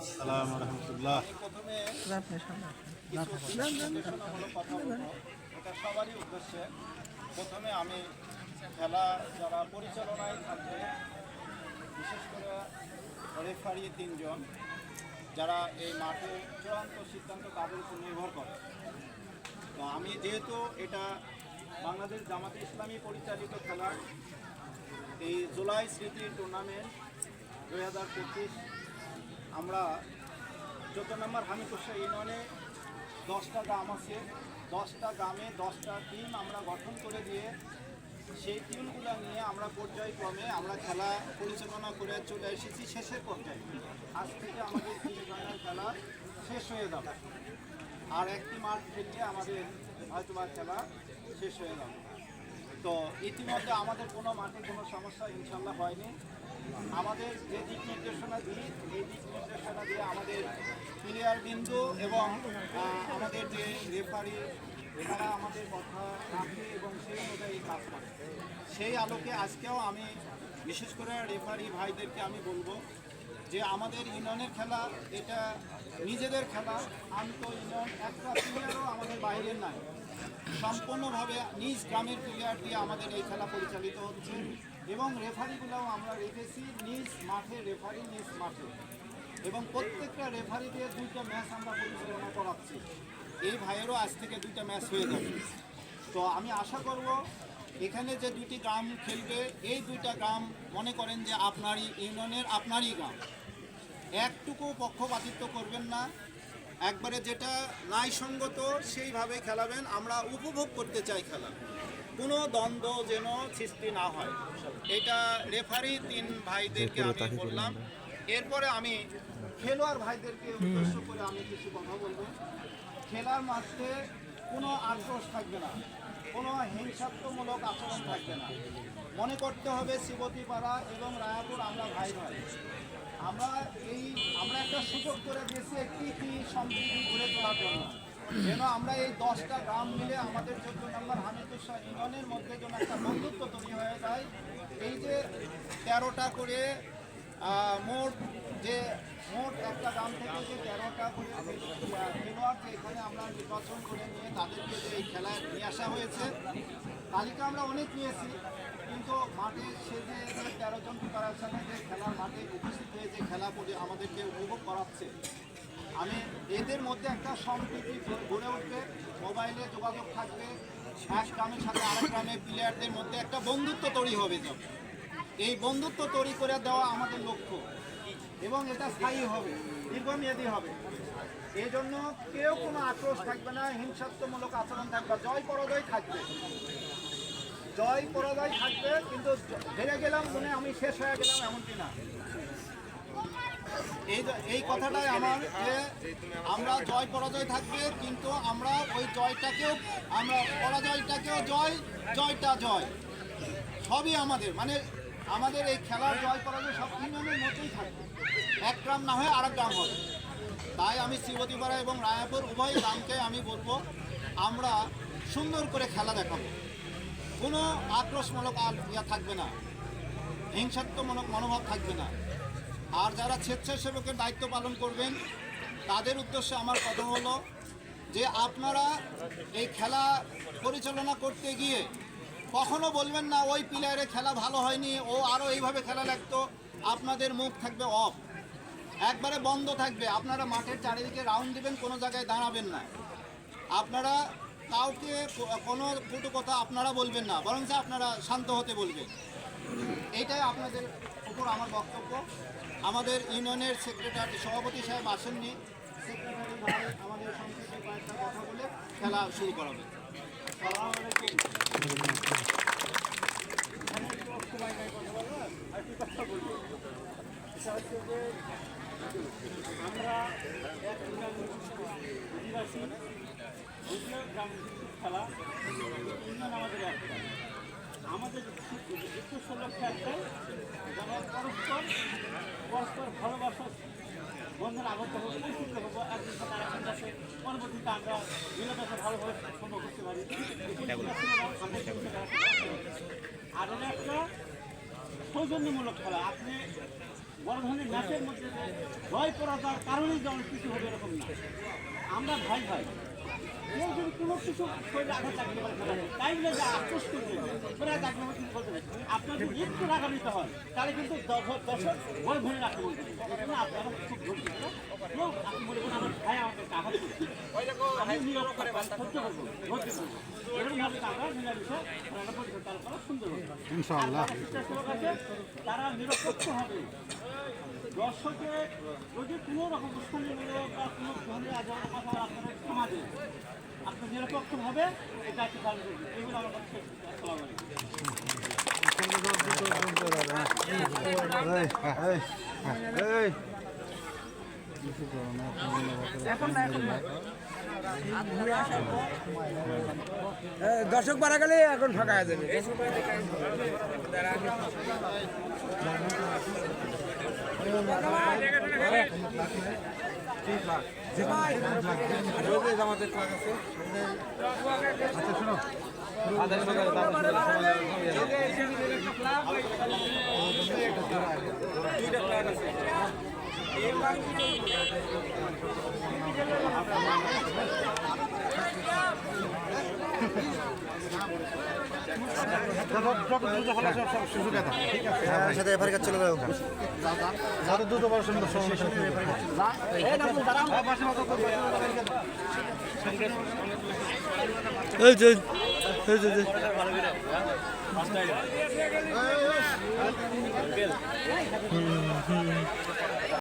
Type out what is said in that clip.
আসসালামু রাহমাতুল্লাহ। প্রথমে কথা বলবো, এটা সবারই উদ্দেশ্যে। প্রথমে আমি খেলা যারা পরিচালনায় থাকবে, বিশেষ করে রেফারি 3 জন, যারা এই মাঠের চূড়ান্ত সিদ্ধান্ত তাদের উপর নির্ভর করে। তো আমি যেহেতু এটা বাংলাদেশ জামাতে ইসলামী পরিচালিত খেলা, এই জুলাই স্মৃতি টুর্নামেন্ট 2025, আমরা 14 নম্বর হামিদপুর ইউনিয়নে 10টা গ্রাম আছে। 10টা গ্রামে 10টা টিম আমরা গঠন করে দিয়ে সেই টিমগুলো নিয়ে আমরা পর্যায়ক্রমে আমরা খেলা পরিচালনা করে চলে এসেছি শেষের পর্যায়ে। আজ থেকে আমাদের 3 জনের খেলা শেষ হয়ে যাবে, আর একটি মাঠ খেললে আমাদের হয়তোবা খেলা শেষ হয়ে যাবে। তো ইতিমধ্যে আমাদের কোনো মাঠে কোনো সমস্যা ইনশাল্লাহ হয়নি। আমাদের যে দিক নির্দেশনা দিই, এই দিক নির্দেশনা দিয়ে আমাদের প্লেয়ার বিন্দু এবং আমাদের যে রেফারি, এরা আমাদের কথা রাখে এবং সেই অনুযায়ী কাজ করে। সেই আলোকে আজকেও আমি বিশেষ করে রেফারি ভাইদেরকে আমি বলবো যে আমাদের ইউনিয়নের খেলা এটা নিজেদের খেলা। আন্ত ইউনিয়ন একটা প্লেয়ারও আমাদের বাইরের নাই, সম্পূর্ণভাবে নিজ গ্রামের প্লেয়ার দিয়ে আমাদের এই খেলা পরিচালিত হচ্ছে এবং রেফারিগুলোও আমরা রেখেছি নিজ মাঠে, রেফারি নিজ মাঠে, এবং প্রত্যেকটা রেফারি দিয়ে 2টা ম্যাচ আমরা পরিচালনা করাচ্ছি। এই ভাইয়েরও আজ থেকে 2টা ম্যাচ হয়ে যাবে। তো আমি আশা করব এখানে যে 2টি গ্রাম খেলবে, এই 2টা গ্রাম মনে করেন যে আপনারই ইউনিয়নের, আপনারই গ্রাম। একটুকু পক্ষপাতিত্ব করবেন না, একবারে যেটা ন্যায়সঙ্গত সেইভাবে খেলাবেন। আমরা উপভোগ করতে চাই খেলা, কোনো দ্বন্দ্ব যেন সৃষ্টি না হয়। এটা রেফারি 3 ভাইদেরকে আমি বললাম। এরপরে আমি খেলোয়াড় ভাইদেরকে উদ্দেশ্য করে আমি কিছু কথা বলবো। খেলার মাঠে কোনো আক্রোশ থাকবে না, কোনো হিংসাত্মমূলক আচরণ থাকবে না। মনে করতে হবে শিবতীপাড়া এবং রায়াপুর আমরা ভাই ভাই। আমরা একটা সুযোগ করে দিয়েছি একটি সম্প্রীতি গড়ে তোলার জন্য, যেন আমরা এই 10টা গ্রাম মিলে আমাদের 14 নম্বর হামিদপুর ইউনিয়নের মধ্যে যেন একটা বন্ধুত্ব তৈরি হয়ে যায়। এই যে 13টা করে মোট একটা গ্রাম থেকে যে 13টা করে খেলোয়াড় যে এখানে আমরা নির্বাচন করে নিয়ে তাদেরকে যে এই খেলায় নিয়ে আসা হয়েছে, তালিকা আমরা অনেক নিয়েছি, কিন্তু মাঠে সে যে 13 জন প্রিপারেশনে যে খেলার মাঠে উপস্থিত হয়ে যে খেলা করে আমাদেরকে উপভোগ করাচ্ছে, আমি এদের মধ্যে একটা সম্প্রীতি গড়ে উঠবে, মোবাইলে যোগাযোগ থাকবে, এক গ্রামের সাথে আরেক গ্রামের প্লেয়ারদের মধ্যে একটা বন্ধুত্ব তৈরি হবে। এই বন্ধুত্ব তৈরি করে দেওয়া আমাদের লক্ষ্য, এবং এটা স্থায়ী হবে, দীর্ঘমেয়াদী হবে। এই জন্য কেউ কোনো আক্রোশ থাকবে না, হিংসাত্মমূলক আচরণ থাকবে, জয় পরাজয় থাকবে, জয় পরাজয় থাকবে, কিন্তু হেরে গেলাম মনে আমি শেষ হয়ে গেলাম এমনটি না। এই কথাটাই আমার, যে আমরা জয় পরাজয় থাকবে, কিন্তু আমরা ওই জয়টাকেও, আমরা পরাজয়টাকেও জয়, জয়টা জয়, সবই আমাদের, মানে আমাদের এই খেলার জয় পরাজয় সব ইউনিয়নের মতোই থাকবে। এক গ্রাম না হয়ে আরেক গ্রাম হবে। তাই আমি শিবতীপাড়া এবং রায়াপুর উভয় গ্রামকে আমি বলবো, আমরা সুন্দর করে খেলা দেখাবো, কোনো আক্রোশমূলক থাকবে না, হিংসাত্মমূলক মনোভাব থাকবে না। আর যারা স্বেচ্ছাসেবকের দায়িত্ব পালন করবেন, তাদের উদ্দেশ্যে আমার কথা হলো যে আপনারা এই খেলা পরিচালনা করতে গিয়ে কখনো বলবেন না ওই প্লেয়ারে খেলা ভালো হয়নি, ও আরও এইভাবে খেলা লাগতো। আপনাদের মুখ থাকবে অফ, একবারে বন্ধ থাকবে। আপনারা মাঠের চারিদিকে রাউন্ড দিবেন, কোনো জায়গায় দাঁড়াবেন না। আপনারা কাউকে কোনো কটু কথা আপনারা বলবেন না, বরং আপনারা শান্ত হতে বলবেন। এইটাই আপনাদের উপর আমার বক্তব্য। আমাদের ইউনিয়নের সেক্রেটারি, সভাপতি সাহেব আসেননি, সেক্রেটারি ভাই আমাদের সংক্ষেপে কয়েকটা কথা বলে খেলা শুরু করাবে। আমরা খেলা আমাদের একটা, আমাদের উদ্দেশ্য লক্ষ্য একটাই, যেন পরস্পর ভালোবাসা বন্ধন আবদ্ধ হবো, পরিচিত হবো, একদিন সাথে আরেকজন কাছে, পরবর্তীতে আমরা মিলেমিশে ভালোভাবে সম্ভব করতে পারি। আর এটা একটা সৌজন্যমূলক খেলা। আপনি বড় ধরনের ম্যাচের মধ্যে ভয় পড়ার কারণেই যে অনেক কিছু হবে এরকম না। আমরা ভাই ভাই কেউ যদি কোনো কিছু শরীরে আঘাত লাগতে পারে তাই বলে যে আক্রোশ করবে শরীরে আঘাত লাগবে কিছু করতে পারে। আপনার যদি একটু রাগান্বিত হয় তাহলে কিন্তু দর্শক বড় ধরনের আক্রমণ করবে। এজন্য আপনারা খুব ধৈর্য ধরে কেউ আপনি মনে করেন আমার ভাই আমাকে আঘাত করছে, আমি নীরব করে সহ্য করবো, ধৈর্য করবো। এরকমভাবে তারা মিলামিশে একটা পরিকল্পনা করা সুন্দর হবে ইনশাআল্লাহ। স্বেচ্ছাসেবক আছে তারা নিরপেক্ষ হবে। দর্শকের যদি কোনো রকম উস্কানিমূলক বা কোনো ধরনের আচরণের কথা আপনারা সমাজে আপনি নিরপেক্ষভাবে এটা একটু পালন করবেন, এগুলো আমার কাছে দর্শক বাড়া গেলে এখন ফাঁকা হয়ে যাবে। সাথে এফআর কাজ চলে যাও যত দ্রুত পারো সমস্যা